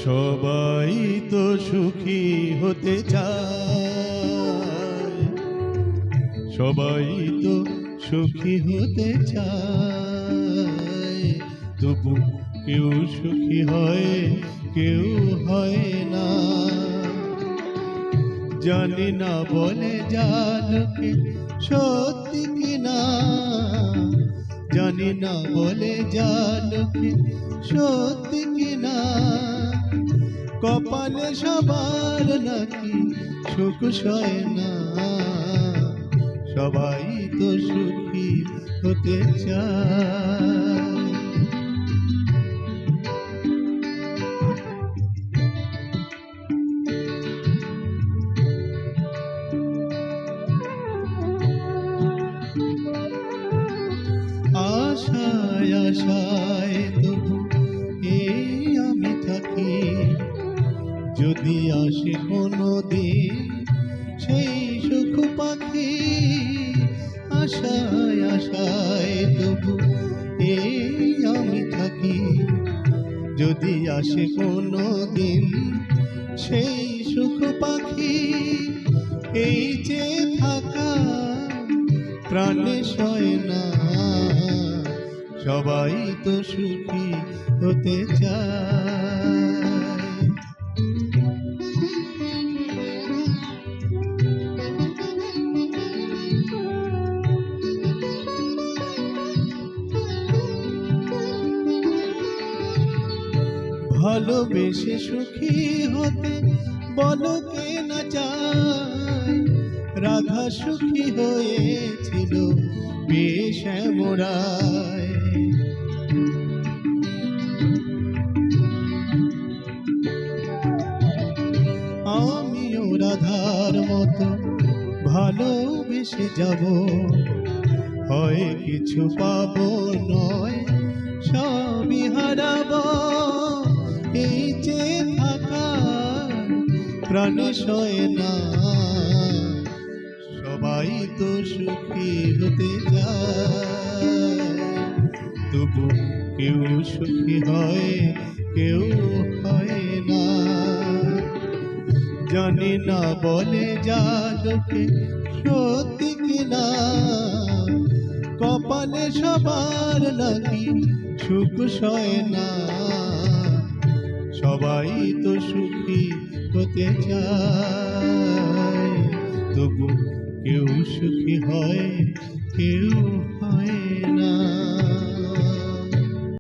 সবাই তো সুখী হতে চায়, সবাই তো সুখী হতে চায়, তবু কেউ সুখী হয়, কেউ হয় না। জানি না বলে জানকে সত্যি কিনা, জানি না বলে জানকে সত্যি কিনা, কপালে সবার নাকি সুখ সয় না। সবাই তো সুখী হতে চায়। আশায় আশায় তবু এই আমি থাকি, যদি আসে কোনো দিন সেই সুখ পাখি। আশায় আশায় তবু এই আমি থাকি, যদি আসে কোনো দিন সেই সুখ পাখি। এই যে থাকা প্রাণে সয় না, সবাই তো সুখী হতে চায়। ভালোবেসে সুখী হতে বলো কে না চায়। রাধা সুখী হয়েছিল বিয়ে শ্যামরায়। আমিও রাধার মতো ভালোবেসে যাব, হয় কিছু পাবো নয় সবই হারাবো। এই যে থাকা প্রাণে সয় না, সবাই তো সুখী হতে চায়, তবু কেউ সুখী হয়, কেউ হয় না। জানি না বলে জানকে সত্যি কিনা, কপালে সবার নাকি সুখ সয় না। সবাই তো সুখী হতে চায়, তবু কেউ সুখী হয়, কেউ হয় না।